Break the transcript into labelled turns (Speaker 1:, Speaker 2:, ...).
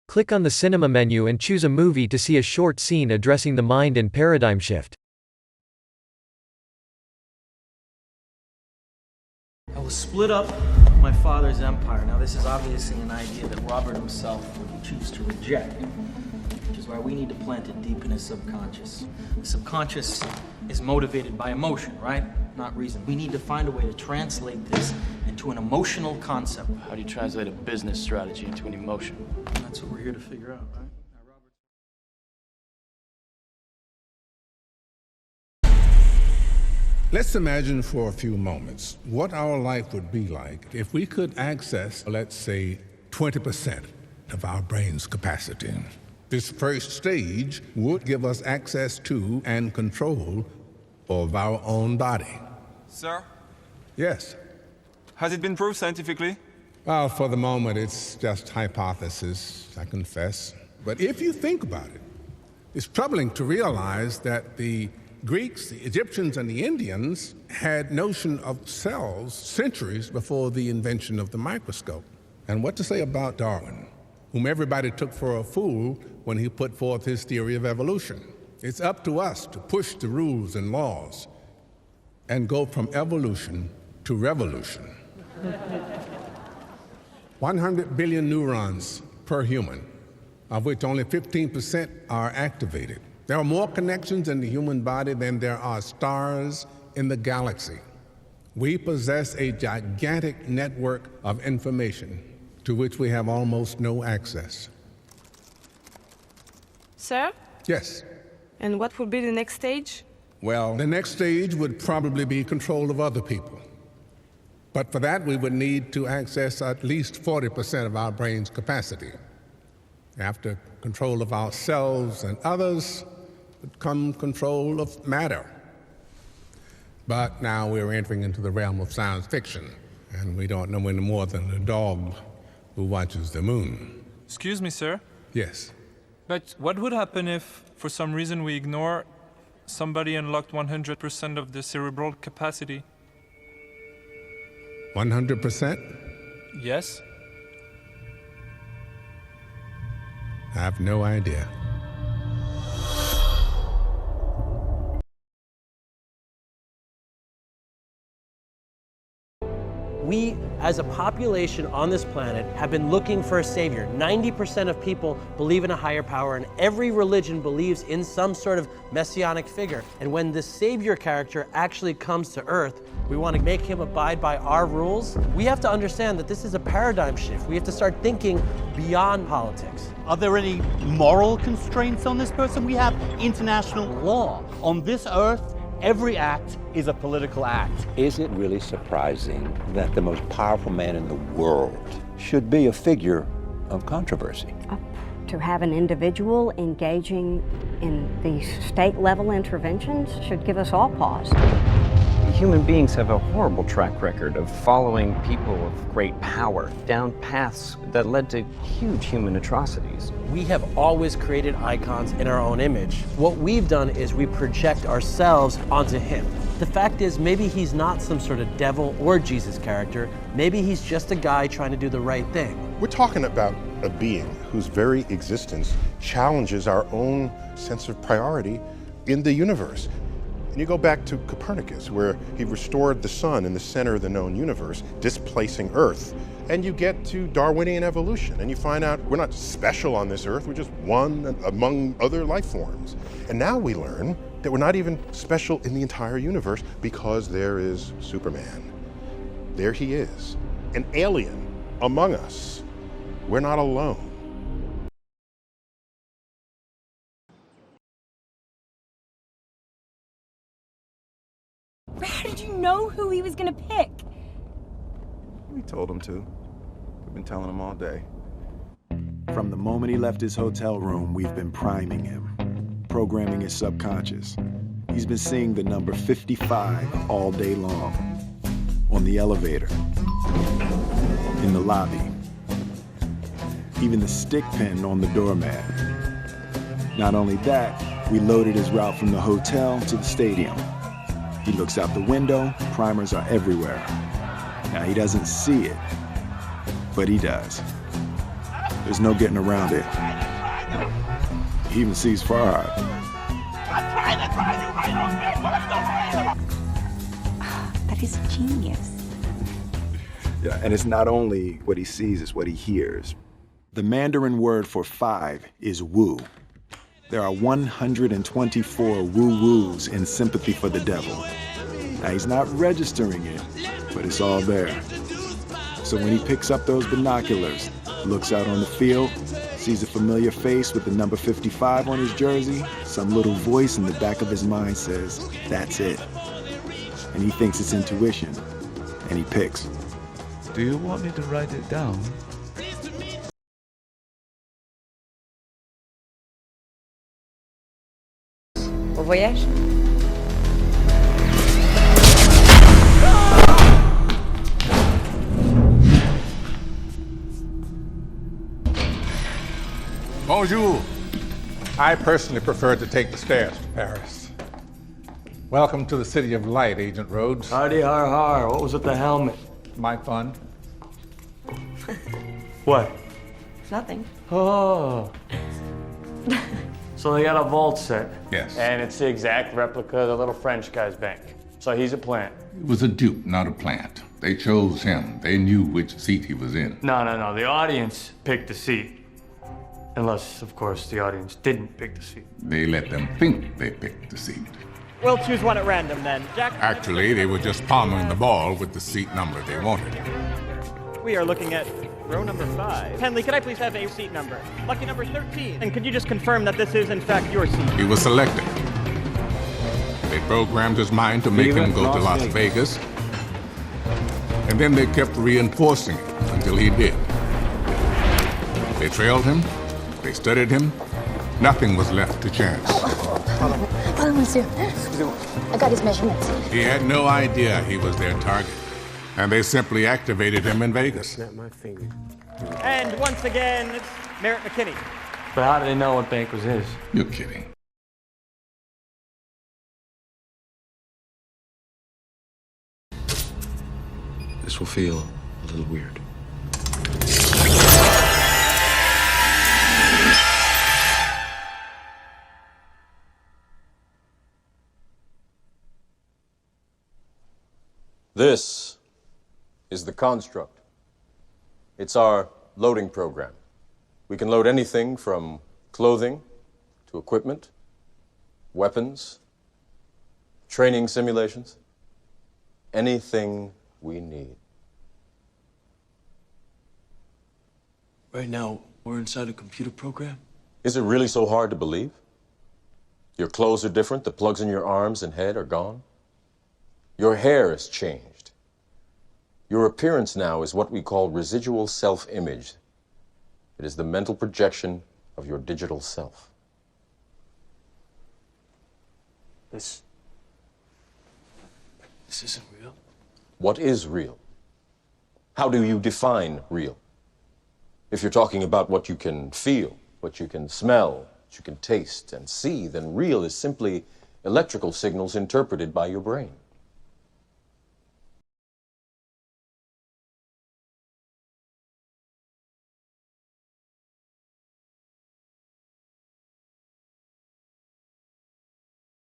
Speaker 1: Click on the cinema menu and choose a movie to see a short scene addressing the mind and paradigm shift.
Speaker 2: I will split up my father's empire. Now, this is obviously an idea that Robert himself would choose to reject, which is why we need to plant it deep in his subconscious. The subconscious is motivated by emotion, right? Not reason. We need to find a way to translate this into an emotional concept.
Speaker 3: How do you translate a business strategy into an emotion?
Speaker 2: And that's what we're here to figure out, right?
Speaker 4: Let's imagine for a few moments what our life would be like if we could access, let's say, 20% of our brain's capacity. This first stage would give us access to and control of our own body.
Speaker 5: Sir?
Speaker 4: Yes?
Speaker 5: Has it been proved scientifically?
Speaker 4: Well, for the moment, it's just hypothesis, I confess. But if you think about it, it's troubling to realize that the Greeks, the Egyptians, and the Indians had notion of cells centuries before the invention of the microscope. And what to say about Darwin, whom everybody took for a fool when he put forth his theory of evolution? It's up to us to push the rules and laws and go from evolution to revolution. 100 billion neurons per human, of which only 15% are activated. There are more connections in the human body than there are stars in the galaxy. We possess a gigantic network of information to which we have almost no access.
Speaker 6: Sir?
Speaker 4: Yes?
Speaker 6: And what would be the next stage?
Speaker 4: Well, the next stage would probably be control of other people. But for that, we would need to access at least 40% of our brain's capacity. After control of ourselves and others would come control of matter. But now we're entering into the realm of science fiction, and we don't know any more than the dog who watches the moon.
Speaker 5: Excuse me, sir?
Speaker 4: Yes?
Speaker 5: But what would happen if, for some reason, we ignore somebody unlocked 100% of the cerebral capacity?
Speaker 4: 100%?
Speaker 5: Yes?
Speaker 4: I have no idea.
Speaker 7: We, as a population on this planet, have been looking for a savior. 90% of people believe in a higher power, and every religion believes in some sort of messianic figure. And when this savior character actually comes to Earth, we want to make him abide by our rules. We have to understand that this is a paradigm shift. We have to start thinking beyond politics.
Speaker 8: Are there any moral constraints on this person? We have international law. On this earth, every act is a political act.
Speaker 9: Is it really surprising that the most powerful man in the world should be a figure of controversy?
Speaker 10: To have an individual engaging in these state-level interventions should give us all pause.
Speaker 11: Human beings have a horrible track record of following people of great power down paths that led to huge human atrocities.
Speaker 7: We have always created icons in our own image. What we've done is we project ourselves onto him. The fact is, maybe he's not some sort of devil or Jesus character. Maybe he's just a guy trying to do the right thing.
Speaker 12: We're talking about a being whose very existence challenges our own sense of priority in the universe. And you go back to Copernicus, where he restored the sun in the center of the known universe, displacing Earth. And you get to Darwinian evolution, and you find out we're not special on this Earth, we're just one among other life forms. And now we learn that we're not even special in the entire universe because there is Superman. There he is, an alien among us. We're not alone.
Speaker 13: How did you know who he was gonna pick?
Speaker 14: We told him to. We've been telling him all day. From the moment he left his hotel room, we've been priming him, programming his subconscious. He's been seeing the number 55 all day long. On the elevator, in the lobby, even the stick pin on the doormat. Not only that, we loaded his route from the hotel to the stadium. He looks out the window, primers are everywhere. Now he doesn't see it, but he does. There's no getting around it. He even sees far.
Speaker 13: That is genius.
Speaker 14: Yeah, and it's not only what he sees, it's what he hears. The Mandarin word for 5 is woo. There are 124 woo-woos in sympathy for the devil. Now, he's not registering it, but it's all there. So when he picks up those binoculars, looks out on the field, sees a familiar face with the number 55 on his jersey, some little voice in the back of his mind says, that's it. And he thinks it's intuition, and he picks.
Speaker 15: Do you want me to write it down?
Speaker 16: Bon voyage.
Speaker 4: Bonjour. I personally prefer to take the stairs to Paris. Welcome to the City of Light, Agent Rhodes.
Speaker 2: Hardy har har. What was with the helmet?
Speaker 4: My fun.
Speaker 2: What?
Speaker 16: Nothing.
Speaker 2: Oh. So they got a vault set.
Speaker 4: Yes.
Speaker 3: And it's the exact replica of the little French guy's bank. So he's a plant.
Speaker 17: It was a dupe, not a plant. They chose him. They knew which seat he was in.
Speaker 2: No. The audience picked the seat. Unless, of course, the audience didn't pick the seat.
Speaker 17: They let them think they picked the seat.
Speaker 18: We'll choose one at random then. Jack?
Speaker 4: Actually, they were just palming the ball with the seat number they wanted.
Speaker 18: We are looking at row number 5. Henley, could I please have a seat number? Lucky number 13. And could you just confirm that this is, in fact, your seat?
Speaker 4: He was selected. They programmed his mind to make him go to Las Vegas. And then they kept reinforcing it until he did. They trailed him. They studied him. Nothing was left to chance.
Speaker 13: Pardon, monsieur. I got his measurements.
Speaker 4: He had no idea he was their target. And they simply activated him in Vegas.
Speaker 18: Snap my finger. And once again, it's Merritt McKinney.
Speaker 2: But how did they know what bank was his?
Speaker 17: You're kidding.
Speaker 15: This will feel a little weird.
Speaker 19: This is the construct. It's our loading program. We can load anything from clothing to equipment, weapons, training simulations, anything we need.
Speaker 3: Right now, we're inside a computer program?
Speaker 19: Is it really so hard to believe? Your clothes are different, the plugs in your arms and head are gone. Your hair has changed. Your appearance now is what we call residual self-image. It is the mental projection of your digital self.
Speaker 3: This isn't real.
Speaker 19: What is real? How do you define real? If you're talking about what you can feel, what you can smell, what you can taste and see, then real is simply electrical signals interpreted by your brain.